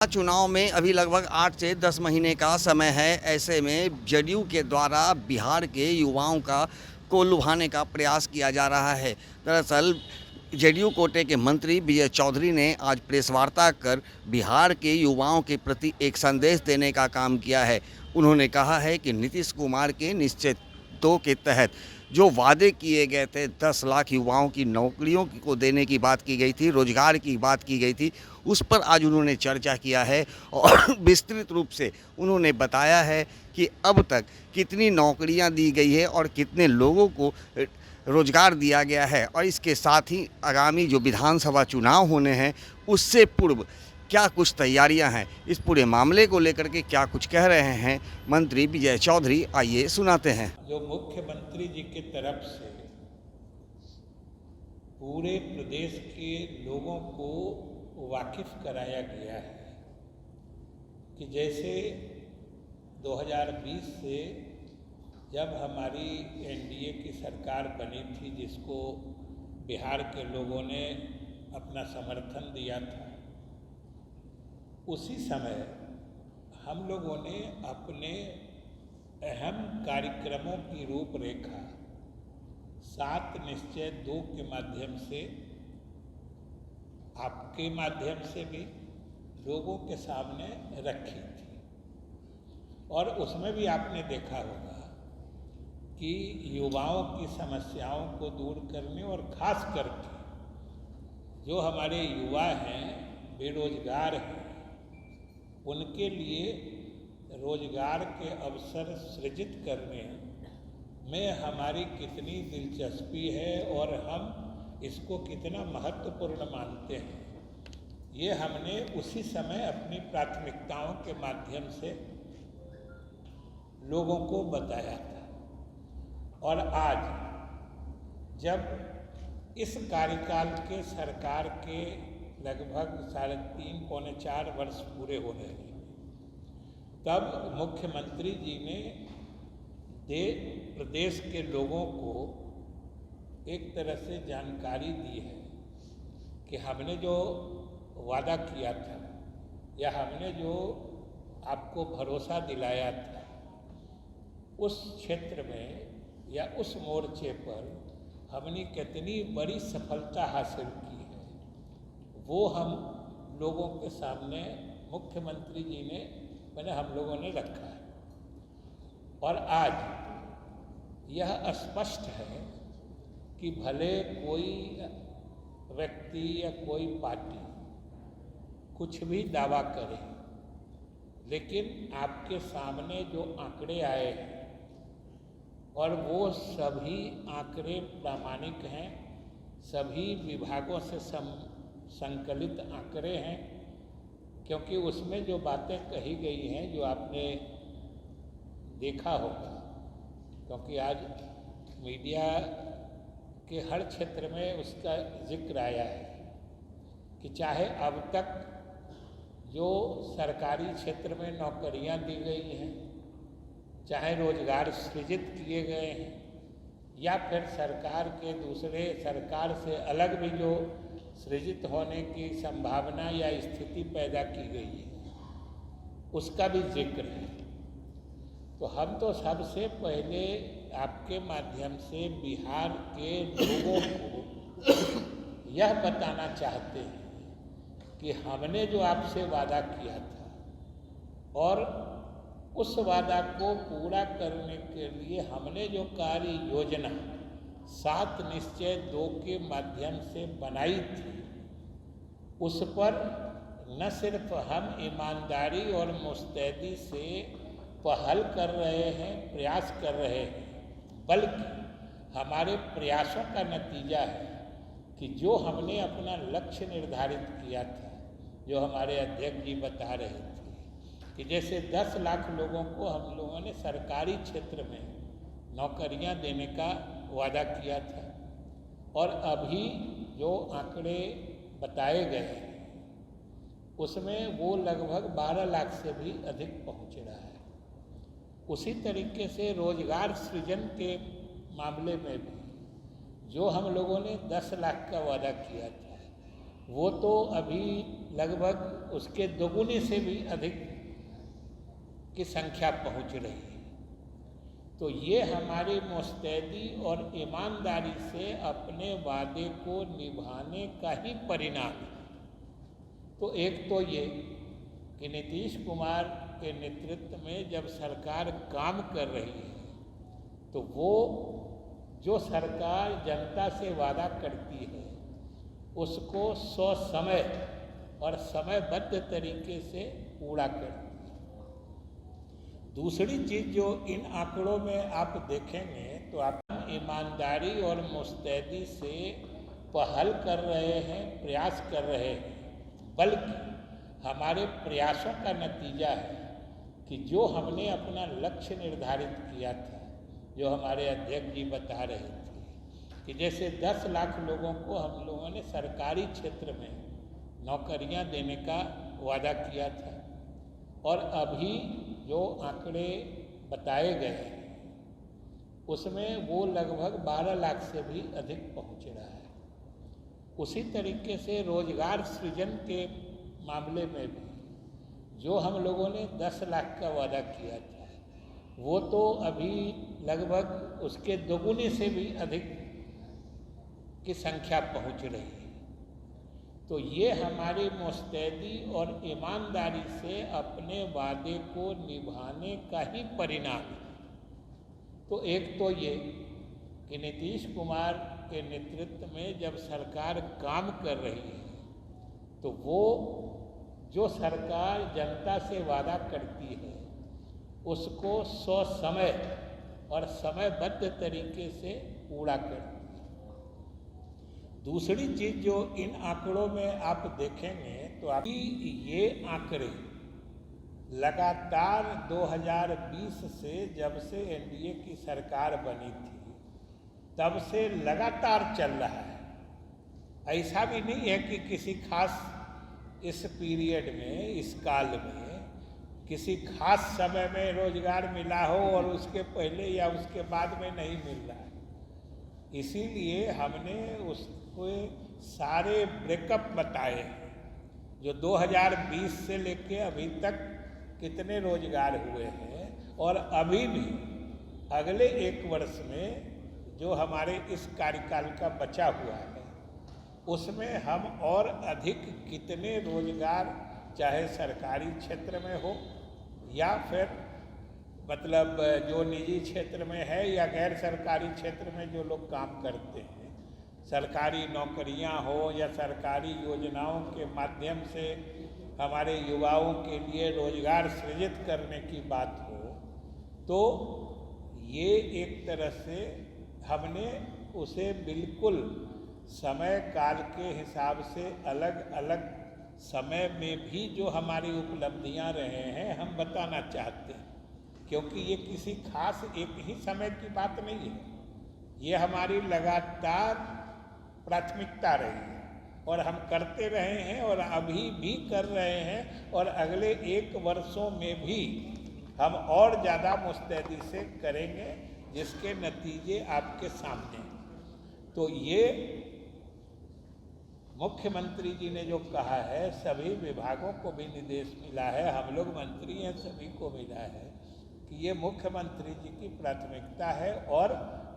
चुनाव में अभी लगभग 8 से 10 महीने का समय है। ऐसे में जदयू के द्वारा बिहार के युवाओं को लुभाने का प्रयास किया जा रहा है। दरअसल जदयू कोटे के मंत्री विजय चौधरी ने आज प्रेस वार्ता कर बिहार के युवाओं के प्रति एक संदेश देने का काम किया है। उन्होंने कहा है कि नीतीश कुमार के निश्चय 2 के तहत जो वादे किए गए थे, 10 लाख युवाओं की नौकरियों को देने की बात की गई थी, रोजगार की बात की गई थी, उस पर आज उन्होंने चर्चा किया है और विस्तृत रूप से उन्होंने बताया है कि अब तक कितनी नौकरियां दी गई है और कितने लोगों को रोजगार दिया गया है। और इसके साथ ही आगामी जो विधानसभा चुनाव होने हैं उससे पूर्व क्या कुछ तैयारियां हैं, इस पूरे मामले को लेकर के क्या कुछ कह रहे हैं मंत्री विजय चौधरी, आइए सुनाते हैं। जो मुख्यमंत्री जी की तरफ से पूरे प्रदेश के लोगों को वाकिफ कराया गया है कि जैसे 2020 से जब हमारी एनडीए की सरकार बनी थी, जिसको बिहार के लोगों ने अपना समर्थन दिया था, उसी समय हम लोगों ने अपने अहम कार्यक्रमों की रूपरेखा 7 निश्चय 2 के माध्यम से, आपके माध्यम से भी लोगों के सामने रखी थी। और उसमें भी आपने देखा होगा कि युवाओं की समस्याओं को दूर करने और ख़ास करके जो हमारे युवा हैं, बेरोजगार हैं, उनके लिए रोजगार के अवसर सृजित करने में हमारी कितनी दिलचस्पी है और हम इसको कितना महत्वपूर्ण मानते हैं, ये हमने उसी समय अपनी प्राथमिकताओं के माध्यम से लोगों को बताया था। और आज जब इस कार्यकाल के सरकार के लगभग 3.5 पौने 4 वर्ष पूरे हो रहे हैं, तब मुख्यमंत्री जी ने प्रदेश के लोगों को एक तरह से जानकारी दी है कि हमने जो वादा किया था या हमने जो आपको भरोसा दिलाया था, उस क्षेत्र में या उस मोर्चे पर हमने कितनी बड़ी सफलता हासिल की है, वो हम लोगों के सामने मुख्यमंत्री जी ने हम लोगों ने रखा है। और आज यह स्पष्ट है कि भले कोई व्यक्ति या कोई पार्टी कुछ भी दावा करे, लेकिन आपके सामने जो आंकड़े आए हैं और वो सभी आंकड़े प्रामाणिक हैं, सभी विभागों से संकलित आंकड़े हैं, क्योंकि उसमें जो बातें कही गई हैं, जो आपने देखा होगा, क्योंकि आज मीडिया के हर क्षेत्र में उसका जिक्र आया है कि चाहे अब तक जो सरकारी क्षेत्र में नौकरियां दी गई हैं, चाहे रोजगार सृजित किए गए हैं, या फिर सरकार के दूसरे सरकार से अलग भी जो सृजित होने की संभावना या स्थिति पैदा की गई है, उसका भी जिक्र है। तो हम तो सबसे पहले आपके माध्यम से बिहार के लोगों को यह बताना चाहते हैं कि हमने जो आपसे वादा किया था और उस वादा को पूरा करने के लिए हमने जो कार्य योजना 7 निश्चय 2 के माध्यम से बनाई थी, उस पर न सिर्फ हम ईमानदारी और मुस्तैदी से पहल कर रहे हैं, प्रयास कर रहे हैं, बल्कि हमारे प्रयासों का नतीजा है कि जो हमने अपना लक्ष्य निर्धारित किया था, जो हमारे अध्यक्ष जी बता रहे थे कि जैसे 10 लाख लोगों को हम लोगों ने सरकारी क्षेत्र में नौकरियां देने का वादा किया था, और अभी जो आंकड़े बताए गए हैं उसमें वो लगभग 12 लाख से भी अधिक पहुंच रहा है। उसी तरीके से रोजगार सृजन के मामले में भी जो हम लोगों ने 10 लाख का वादा किया था, वो तो अभी लगभग उसके दोगुने से भी अधिक की संख्या पहुंच रही है। तो ये हमारी मुस्तैदी और ईमानदारी से अपने वादे को निभाने का ही परिणाम है। तो एक तो ये कि नीतीश कुमार के नेतृत्व में जब सरकार काम कर रही है तो वो जो सरकार जनता से वादा करती है उसको ससमय और समयबद्ध तरीके से पूरा करती है। दूसरी चीज़ जो इन आंकड़ों में आप देखेंगे तो आप ईमानदारी और मुस्तैदी से पहल कर रहे हैं, प्रयास कर रहे हैं, बल्कि हमारे प्रयासों का नतीजा है कि जो हमने अपना लक्ष्य निर्धारित किया था, जो हमारे अध्यक्ष जी बता रहे थे कि जैसे 10 लाख लोगों को हम लोगों ने सरकारी क्षेत्र में नौकरियां देने का वादा किया था और अभी जो आंकड़े बताए गए हैं उसमें वो लगभग 12 लाख से भी अधिक पहुंच रहा है। उसी तरीके से रोजगार सृजन के मामले में भी जो हम लोगों ने 10 लाख का वादा किया था वो तो अभी लगभग उसके दोगुने से भी अधिक की संख्या पहुंच रही है। तो ये हमारी मुस्तैदी और ईमानदारी से अपने वादे को निभाने का ही परिणाम है। तो एक तो ये कि नीतीश कुमार के नेतृत्व में जब सरकार काम कर रही है तो वो जो सरकार जनता से वादा करती है उसको ससमय और समयबद्ध तरीके से पूरा करती है। दूसरी चीज़ जो इन आंकड़ों में आप देखेंगे तो आप ये आंकड़े लगातार 2020 से जब से एनडीए की सरकार बनी थी तब से लगातार चल रहा है। ऐसा भी नहीं है कि किसी खास इस पीरियड में, इस काल में किसी खास समय में रोजगार मिला हो और उसके पहले या उसके बाद में नहीं मिल रहा है। इसीलिए हमने उसको सारे ब्रेकअप बताए हैं जो 2020 से लेके अभी तक कितने रोजगार हुए हैं और अभी भी अगले 1 वर्ष में जो हमारे इस कार्यकाल का बचा हुआ है उसमें हम और अधिक कितने रोजगार चाहे सरकारी क्षेत्र में हो या फिर मतलब जो निजी क्षेत्र में है या गैर सरकारी क्षेत्र में जो लोग काम करते हैं, सरकारी नौकरियां हो या सरकारी योजनाओं के माध्यम से हमारे युवाओं के लिए रोजगार सृजित करने की बात हो, तो ये एक तरह से हमने उसे बिल्कुल समय काल के हिसाब से अलग अलग समय में भी जो हमारी उपलब्धियां रहे हैं हम बताना चाहते हैं, क्योंकि ये किसी खास एक ही समय की बात नहीं है। ये हमारी लगातार प्राथमिकता रही है और हम करते रहे हैं और अभी भी कर रहे हैं और अगले 1 वर्षों में भी हम और ज़्यादा मुस्तैदी से करेंगे जिसके नतीजे आपके सामने हैं। तो ये मुख्यमंत्री जी ने जो कहा है, सभी विभागों को भी निर्देश मिला है, हम लोग मंत्री हैं सभी को मिला है कि ये मुख्यमंत्री जी की प्राथमिकता है और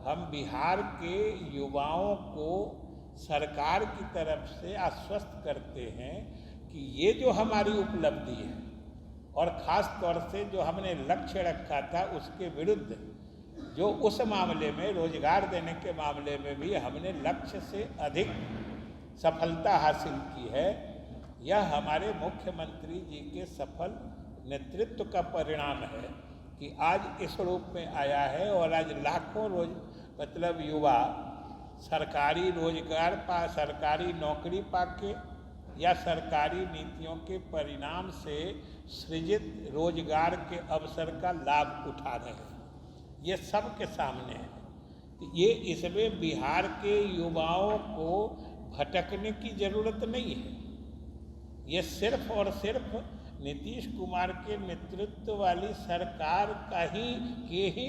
हम बिहार के युवाओं को सरकार की तरफ से आश्वस्त करते हैं कि ये जो हमारी उपलब्धि है और ख़ास तौर से जो हमने लक्ष्य रखा था उसके विरुद्ध जो उस मामले में रोजगार देने के मामले में भी हमने लक्ष्य से अधिक सफलता हासिल की है, यह हमारे मुख्यमंत्री जी के सफल नेतृत्व का परिणाम है कि आज इस रूप में आया है और आज लाखों मतलब युवा सरकारी रोजगार सरकारी नौकरी पाके या सरकारी नीतियों के परिणाम से सृजित रोजगार के अवसर का लाभ उठा रहे हैं। ये सबके सामने है। तो ये इसमें बिहार के युवाओं को भटकने की ज़रूरत नहीं है। ये सिर्फ और सिर्फ नीतीश कुमार के नेतृत्व वाली सरकार का ही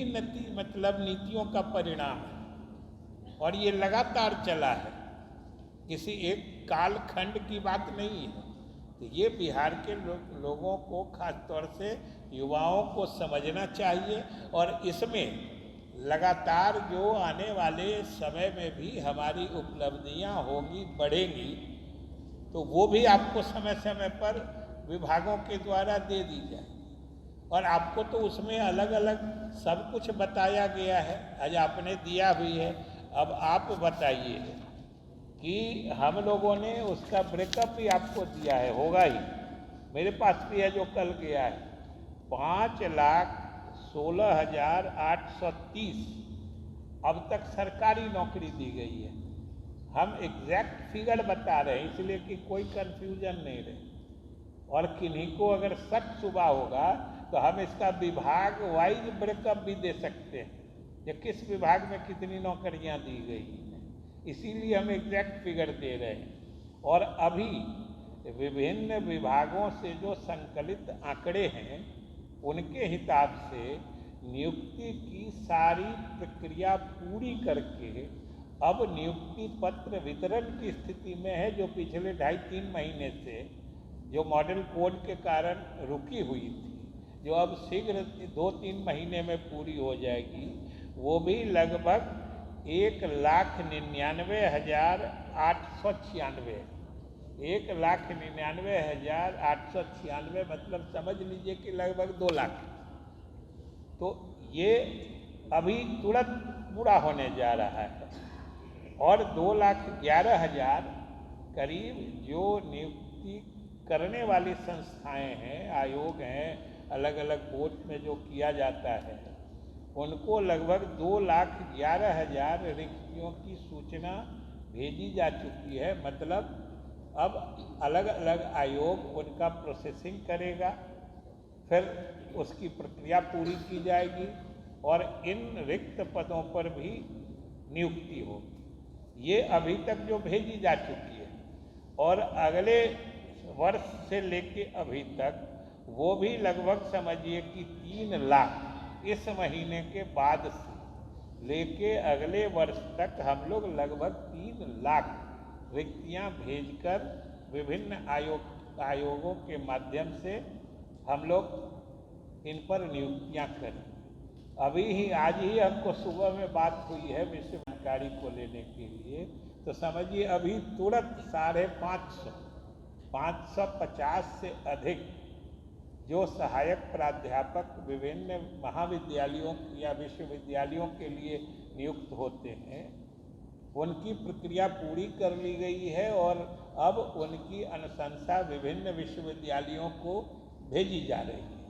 मतलब नीतियों का परिणाम है और ये लगातार चला है, किसी एक कालखंड की बात नहीं है। तो ये बिहार के लोगों को, खास तौर से युवाओं को समझना चाहिए। और इसमें लगातार जो आने वाले समय में भी हमारी उपलब्धियां होंगी, बढ़ेंगी, तो वो भी आपको समय समय पर विभागों के द्वारा दे दी जाए। और आपको तो उसमें अलग अलग सब कुछ बताया गया है, आज आपने दिया भी है। अब आप बताइए कि हम लोगों ने उसका ब्रेकअप भी आपको दिया है, होगा ही, मेरे पास भी है जो कल गया है। 5,16,830 अब तक सरकारी नौकरी दी गई है। हम एग्जैक्ट फिगर बता रहे हैं इसलिए कि कोई कंफ्यूजन नहीं रहे। और किन्हीं को अगर शक सुबह होगा तो हम इसका विभाग वाइज ब्रेकअप भी दे सकते हैं कि किस विभाग में कितनी नौकरियां दी गई हैं, इसीलिए हम एग्जैक्ट फिगर दे रहे हैं। और अभी विभिन्न विभागों से जो संकलित आंकड़े हैं उनके हिसाब से नियुक्ति की सारी प्रक्रिया पूरी करके अब नियुक्ति पत्र वितरण की स्थिति में है, जो पिछले 2.5-3 महीने से जो मॉडल कोड के कारण रुकी हुई थी, जो अब शीघ्र 2-3 महीने में पूरी हो जाएगी। वो भी लगभग 1,99,896, 1,99,896, मतलब समझ लीजिए कि लगभग 2 लाख। तो ये अभी तुरंत पूरा होने जा रहा है। और 2,11,000 करीब जो नियुक्ति करने वाली संस्थाएं हैं, आयोग हैं, अलग अलग बोर्ड में जो किया जाता है, उनको लगभग 2,11,000 रिक्तियों की सूचना भेजी जा चुकी है। मतलब अब अलग अलग आयोग उनका प्रोसेसिंग करेगा, फिर उसकी प्रक्रिया पूरी की जाएगी और इन रिक्त पदों पर भी नियुक्ति होगी। ये अभी तक जो भेजी जा चुकी है, और अगले वर्ष से लेके अभी तक वो भी लगभग समझिए कि 3 लाख इस महीने के बाद से लेके अगले वर्ष तक हम लोग लगभग 3 लाख रिक्तियां भेजकर विभिन्न आयोगों के माध्यम से हम लोग इन पर नियुक्तियां करें। अभी ही आज ही हमको सुबह में बात हुई है विषय जानकारी को लेने के लिए, तो समझिए अभी तुरंत 550 से अधिक जो सहायक प्राध्यापक विभिन्न महाविद्यालयों या विश्वविद्यालयों के लिए नियुक्त होते हैं, उनकी प्रक्रिया पूरी कर ली गई है और अब उनकी अनुशंसा विभिन्न विश्वविद्यालयों को भेजी जा रही है।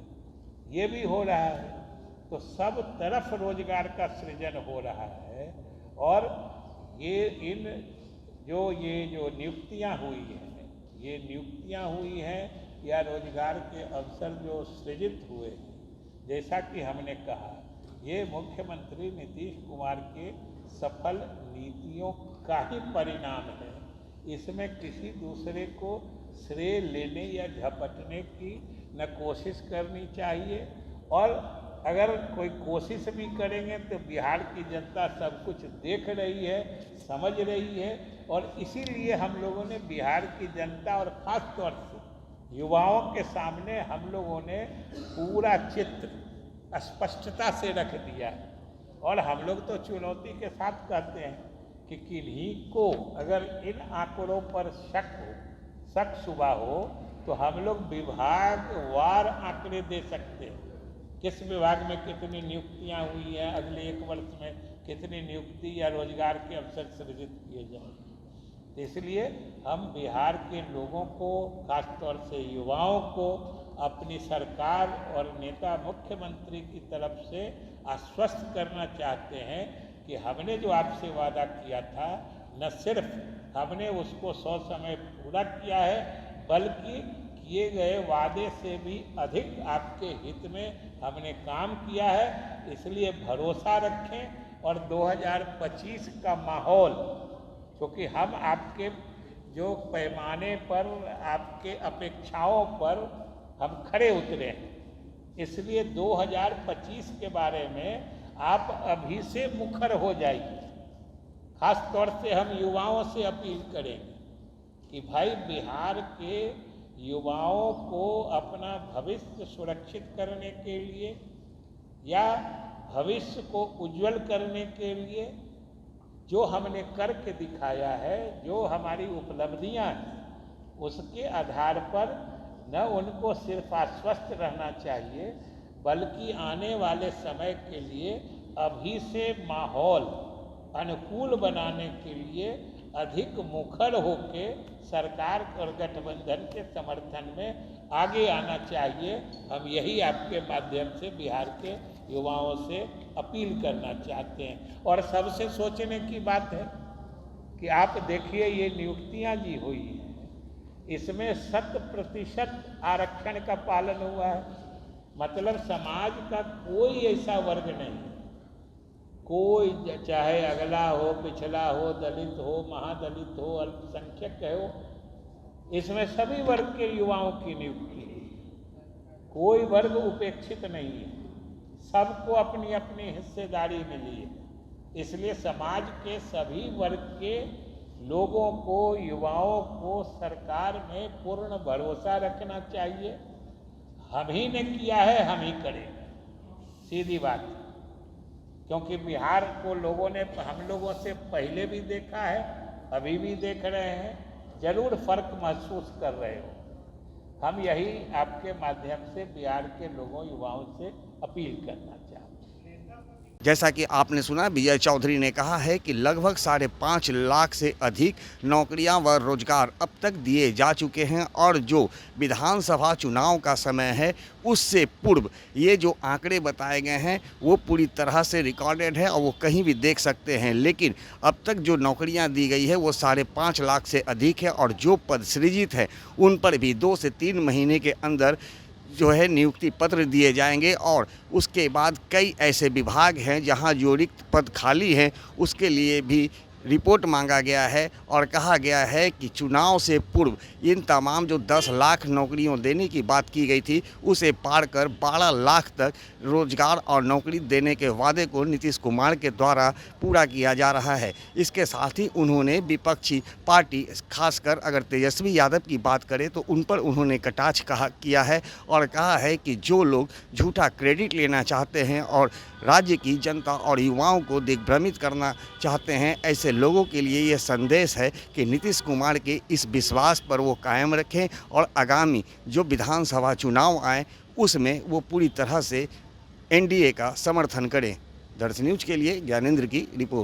ये भी हो रहा है, तो सब तरफ रोजगार का सृजन हो रहा है। और ये जो नियुक्तियां हुई हैं, ये नियुक्तियां हुई हैं या रोजगार के अवसर जो सृजित हुए हैं, जैसा कि हमने कहा, ये मुख्यमंत्री नीतीश कुमार के सफल नीतियों का ही परिणाम है। इसमें किसी दूसरे को श्रेय लेने या झपटने की न कोशिश करनी चाहिए, और अगर कोई कोशिश भी करेंगे तो बिहार की जनता सब कुछ देख रही है, समझ रही है। और इसीलिए हम लोगों ने बिहार की जनता और ख़ास तौर से युवाओं के सामने हम लोगों ने पूरा चित्र स्पष्टता से रख दिया है। और हम लोग तो चुनौती के साथ कहते हैं कि किन्हीं को अगर इन आंकड़ों पर शक शुबा हो तो हम लोग विभागवार आंकड़े दे सकते हैं, किस विभाग में कितनी नियुक्तियां हुई हैं, अगले 1 वर्ष में कितनी नियुक्ति या रोजगार के अवसर सृजित किए जाएंगे। तो इसलिए हम बिहार के लोगों को, खासतौर से युवाओं को, अपनी सरकार और नेता मुख्यमंत्री की तरफ से आश्वस्त करना चाहते हैं कि हमने जो आपसे वादा किया था, न सिर्फ हमने उसको 100 समय पूरा किया है, बल्कि किए गए वादे से भी अधिक आपके हित में हमने काम किया है। इसलिए भरोसा रखें और 2025 का माहौल, क्योंकि हम आपके जो पैमाने पर, आपके अपेक्षाओं पर हम खरे उतरे हैं, इसलिए 2025 के बारे में आप अभी से मुखर हो जाइए। खास तौर से हम युवाओं से अपील करेंगे कि भाई बिहार के युवाओं को अपना भविष्य सुरक्षित करने के लिए या भविष्य को उज्जवल करने के लिए जो हमने करके दिखाया है, जो हमारी उपलब्धियां हैं, उसके आधार पर न उनको सिर्फ आश्वस्त रहना चाहिए, बल्कि आने वाले समय के लिए अभी से माहौल अनुकूल बनाने के लिए अधिक मुखर होके सरकार और गठबंधन के समर्थन में आगे आना चाहिए। हम यही आपके माध्यम से बिहार के युवाओं से अपील करना चाहते हैं। और सबसे सोचने की बात है कि आप देखिए ये नियुक्तियां जी हुई हैं, इसमें 100% आरक्षण का पालन हुआ है। मतलब समाज का कोई ऐसा वर्ग नहीं, कोई चाहे अगला हो, पिछड़ा हो, दलित हो, महादलित हो, अल्पसंख्यक हो, इसमें सभी वर्ग के युवाओं की नियुक्ति है। कोई वर्ग उपेक्षित नहीं है, सबको अपनी अपनी हिस्सेदारी मिली है। इसलिए समाज के सभी वर्ग के लोगों को, युवाओं को सरकार में पूर्ण भरोसा रखना चाहिए। हम ही ने किया है, हम ही करेंगे, सीधी बात। क्योंकि बिहार को लोगों ने हम लोगों से पहले भी देखा है, अभी भी देख रहे हैं, जरूर फर्क महसूस कर रहे हो। हम यही आपके माध्यम से बिहार के लोगों, युवाओं से अपील करना चाहते हैं। जैसा कि आपने सुना, विजय चौधरी ने कहा है कि लगभग 5.5 लाख से अधिक नौकरियां व रोजगार अब तक दिए जा चुके हैं और जो विधानसभा चुनाव का समय है उससे पूर्व ये जो आंकड़े बताए गए हैं वो पूरी तरह से रिकॉर्डेड है और वो कहीं भी देख सकते हैं। लेकिन अब तक जो नौकरियां दी गई है वो 5.5 लाख से अधिक है और जो पद सृजित है उन पर भी 2 से 3 महीने के अंदर जो है नियुक्ति पत्र दिए जाएंगे। और उसके बाद कई ऐसे विभाग हैं जहां जो रिक्त पद खाली हैं उसके लिए भी रिपोर्ट मांगा गया है और कहा गया है कि चुनाव से पूर्व इन तमाम जो 10 लाख नौकरियों देने की बात की गई थी उसे पार कर 12 लाख तक रोजगार और नौकरी देने के वादे को नीतीश कुमार के द्वारा पूरा किया जा रहा है। इसके साथ ही उन्होंने विपक्षी पार्टी, खासकर अगर तेजस्वी यादव की बात करें तो उन पर उन्होंने कटाक्ष किया है और कहा है कि जो लोग झूठा क्रेडिट लेना चाहते हैं और राज्य की जनता और युवाओं को दिग्भ्रमित करना चाहते हैं, ऐसे लोगों के लिए यह संदेश है कि नीतीश कुमार के इस विश्वास पर वो कायम रखें और आगामी जो विधानसभा चुनाव आए उसमें वो पूरी तरह से एनडीए का समर्थन करें। दर्शन न्यूज़ के लिए ज्ञानेंद्र की रिपोर्ट।